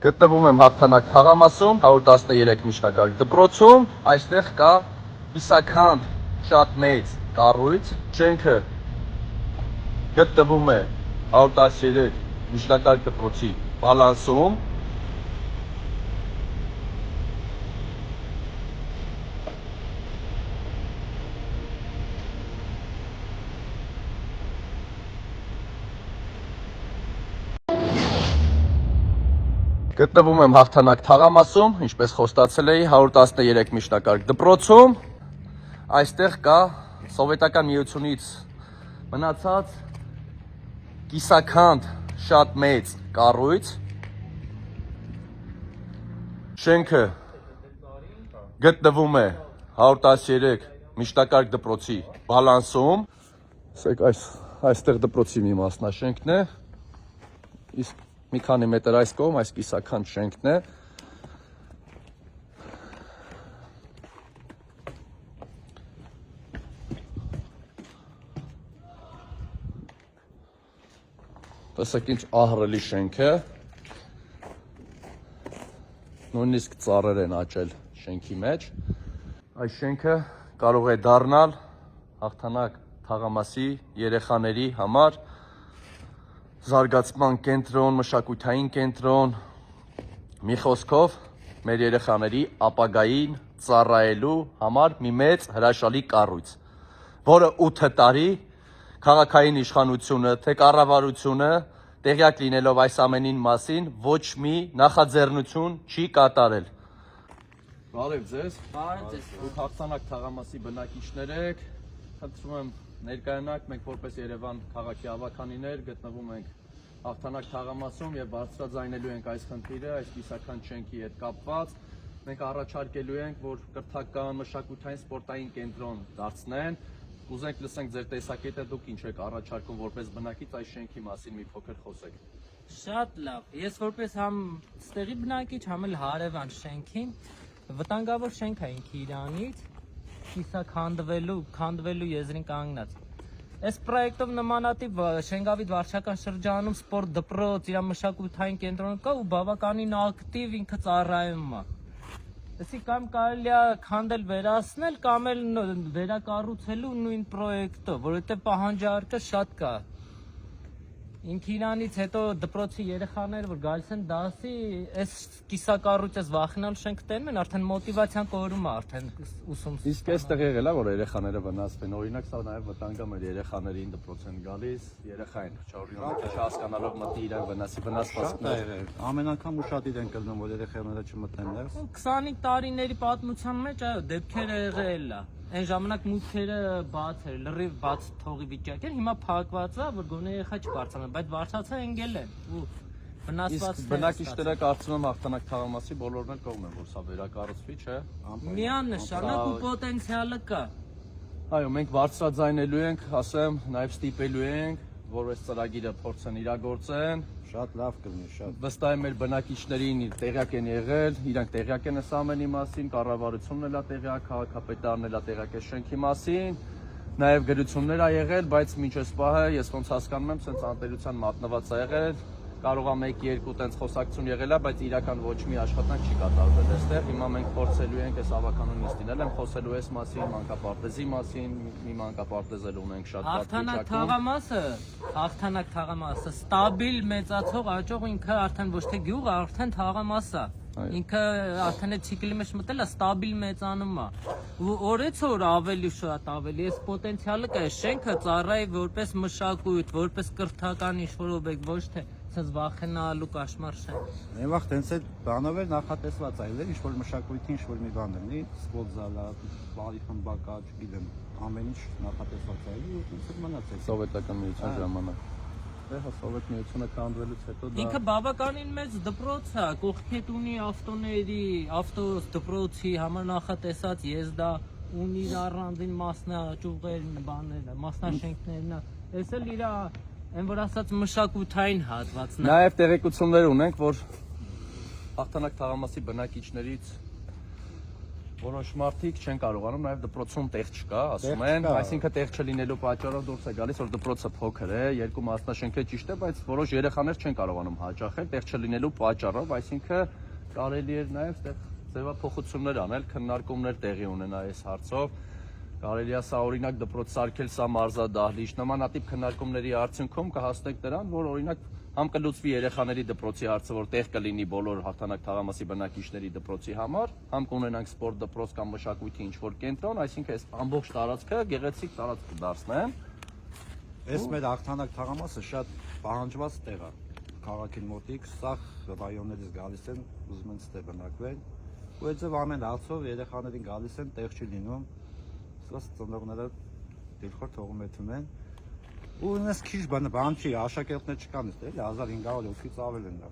Գտնվում եմ Հաղթանակ թաղամասում 113 միջնակարգ դպրոցում, այստեղ կա կիսաքանդ շատ մեծ կառույց, շենքը գտնվում է 113 միջնակարգ դպրոցի բալանսում։ Գտնվում եմ Հաղթանակ թաղամասում, ինչպես խոստացել էի, 113 միջնակարգ դպրոցում, այստեղ կա սովետական միությունից մնացած կիսաքանդ շատ մեծ կառույց, շենքը գտնվում է 113 միջնակարգ դպրոցի բալանսում, այստեղ դպրոցի մի մասնաշենքն է, իսկ մի քանի մետր այս կողմ այս կիսաքանդ շենքն է։ Տեսեք ինչ ահռելի շենք է, նույնիսկ ծառեր են աճել շենքի մեջ։ Այս շենքը կարող է դառնալ Հաղթանակ թաղամասի երեխաների համար զարգացման կենտրոն, մշակութային կենտրոն, մի խոսքով մեր երեխաների ապագային ծառայելու համար մի մեծ հրաշալի կառույց, որը 8 տարի քաղաքային իշխանությունը, թե կառավարությունը տեղյակ լինելով այս ամենին մասին ոչ մի նախաձեռնություն չի կատարել։ Բարև ձեզ։ Դուք Հաղթանակ թաղամասի բնակիչներ եք, խնդրում եմ ներկայանաք, մենք որպես Երևան քաղաքի ավականիներ գտնվում ենք Հաղթանակ թաղամասում եւ բարձրաձայնելու ենք այս խնդիրը, այս կիսաքանդ շենքի հետ կապված։ Մենք առաջարկելու ենք, որ կրթական, մշակութային, սպորտային կենտրոն դարձնեն։ Կուզենք լսենք ձեր տեսակետը, դուք ինչ եք առաջարկում որպես բնակիչ այս շենքի մասին մի փոքր խոսեք։ Շատ լավ։ Ես որպես համ ստեղի բնակիչ, համ էլ հարևան շենքին, վտանգավոր շենք է ինքը իրանից, քանդվելու եզրին կանգնած։ Այս պրոյեկտով նմանատիպ Շենգավիթ վարչական շրջանում սպորտ դպրոց, իր մշակութային կենտրոն կա ու բավականին ակտիվ ինքը ծառայում է։ Այսի կամ կարելի է քանդել վերացնել, կամ էլ վերակառուցելու նույն պրոյեկտով, որովհետև պահանջարկը շատ կա։ Ինքը իրանից հետո դպրոցի երեխաները, որ գալիս են դասի, այս կիսակառույցից վախենալ շենք տենում են, արդեն մոտիվացիան կորում է, արդեն ուսում։ Իսկ այստեղ եղել է, որ երեխաները վնասվեն, օրինակ սա նաև վտանգ է մեր երեխաներին դպրոց են գալիս, երեխային չորինակը չհասկանալով մտի իրան վնասվածքներ։ Ամեն անգամ ուշադիր են կլնում, որ երեխաները չմտնեն ներս։ 25 տարիների պատմության մեջ, այո, դեպքերը եղել է։ Այն ժամանակ մուտքերը բաց էր, լրիվ բաց թողի վիճակ էր, հիմա փակված է, որ գոնե երեխա չբարձրանա, բայց վարձացա ընկել են ու վնասված։ Իսկ բնակիչները կարծում եմ Հաղթանակ թաղամասի բոլորն էլ կողմ են, որ սա վերակառուցվի, չէ։ Միանշանակ ու պոտենցիալը կա։ Այո, մենք բարձրաձայնելու ենք, ասեմ, նաև ստիպելու ենք, որ այս ծրագիրը փորձեն իրագործեն։ Շատ լավ կլինի, շատ։ Վստահ եմ մեր բնակիչներին տեղյակ են եղել, իրանք տեղյակ են այս ամենի մասին, կառավարությունն էլ է տեղյակ, քաղաքապետարն էլ է տեղյակ այս շենքի մասին, նաև գրություններ ա եղել, բայց մինչ այս պահը ես ոնց հասկանում եմ, սենց անտերության մատնված ա եղել, կարող է 1-2 տենց խոսակցություն եղել է, բայց իրական ոչ մի աշխատանք չի կատարվել այստեղ։ Հիմա մենք փորձելու ենք այս ավականուն նիստին էլ եմ խոսելու այս մասին, մանկապարտեզի մասին, մի մանկապարտեզ էլ ունենք շատ Հաղթանակ թաղամասը ստաբիլ մեծացող աճող ինքը արդեն ոչ թե գյուղ, արդեն թաղամաս է։ Ինքը արդեն այդ ցիկլի մեջ մտել է, ստաբիլ մեծանում է։ Ու օրեցօր ավելի շատ ավելի այս պոտենցիալը կա, շենքը ծառայի որպես մշակույթ, որպես կրթական ինչ-որ օբյեկտ, ոչ թե ցած վախենալու կաշմար շենք։ Մի վաղ տենց այդ բանով էր նախատեսված այլ ինչ որ մշակույթի ինչ որ մի բան լինի, սպորտ զալա, բարի խմբակա, չգիտեմ, ամեն ինչ նախատեսված այլ ու տենց մնացել սովետական միության ժամանակ։ Դե հա Սովետ միությունը քանդվելուց հետո դա ինքը բավականին մեծ դպրոց է, կողքետ ունի ավտոների, ավտոս դպրոցի համար նախատեսած եզդա ունի իր առանձին մասնաճյուղերն, բաները, մասնաշենքներն է։ Այս էլ իր այն որ ասած մշակութային հատվածն է։ Նաև տեղեկություններ ունենք, որ Հաղթանակ թաղամասի բնակիչներից Որոշ մարդիկ չեն կարողանում, նաև դպրոցում տեղ չկա, ասում Տեղ են, չկա։ այսինքն տեղ չլինելու պատճառով դուրս է գալիս, որ դպրոցը փոքր է, երկու մասնաշենք է ճիշտ է, բայց որոշ երեխաներ չեն կարողանում հաճախել տեղ չլինելու պատճառով, այսինքն կարելի է նաև այդտեղ ձևափոխություններ անել, քննարկումներ տեղի ունենա այս հարցով։ Կարելի է սա օրինակ դպրոց սարքել, սա մարզադահլիճ, նմանատիպ քննարկումների արդյունքում կհասնենք դրան, որ օրինակ համ կլուծվի երեխաների դպրոցի հարցը, որ տեղ կլինի բոլոր հաղթանակ թաղամասի բնակիչների դպրոցի համար, համ կունենանք սպորտ դպրոց կամ մշակույթի ինչ-որ կենտրոն, այսինքն այս ամբողջ տարածքը գեղեցիկ տարածք կդարձնեն։ Այս մեր հաղթանակ թաղամասը շատ պահանջված տեղ է քաղաքին մոտիկ, սա ռայոններից գալիս են, ուզում են ստե բնակվել, ու այդպես ամեն հարցով երեխաներին գալիս են, տեղ չի լինում, սա ծնողները դիրքոր թողում են ու ինձ քիչ բան չի, աշակերտներ չկան էստեղ, 1500 հոգից ավել են դա։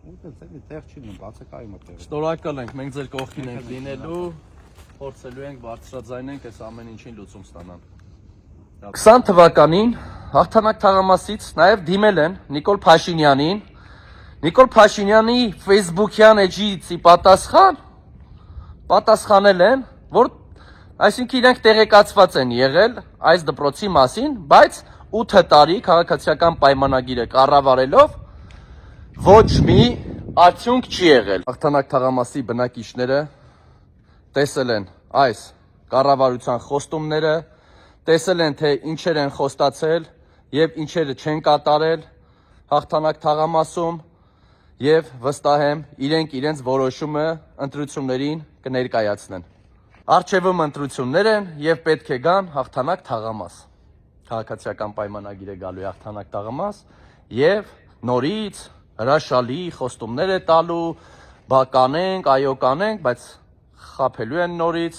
Ու դες էլի տեղ չի լինում, բացակայում է տեղը։ Շնորհակալ ենք, մենք ձեր կողքին ենք լինելու, փորձելու ենք բարձրաձայնենք այս ամեն ինչին լուծում ստանալ։ 20 թվականին հաղթանակ թաղամասից նաև դիմել են Նիկոլ Փաշինյանին։ Նիկոլ Փաշինյանի Facebook-յան էջից պատասխանել են, որ այսինքն իրենք տեղեկացված են եղել այս դպրոցի մասին, բայց 8 տարի քաղաքացիական պայմանագիրը կառավարելով ոչ մի արդյունք չի եղել։ Հաղթանակ թաղամասի բնակիչները տեսել են այս կառավարության խոստումները, տեսել են, թե ինչեր են խոստացել եւ ինչերը չեն կատարել հաղթանակ թաղամասում եւ վստահ եմ իրենք իրենց որոշումը ընտրություններին կներկայացնեն։ Արչևում ընտրություններ են եւ պետք է գան հաղթանակ թաղամաս։ Քաղաքացիական պայմանագիր է գալու հաղթանակ թաղամաս եւ նորից հրաշալի խոստումներ է տալու, բա կանենք, այո կանենք, բայց խափելու են նորից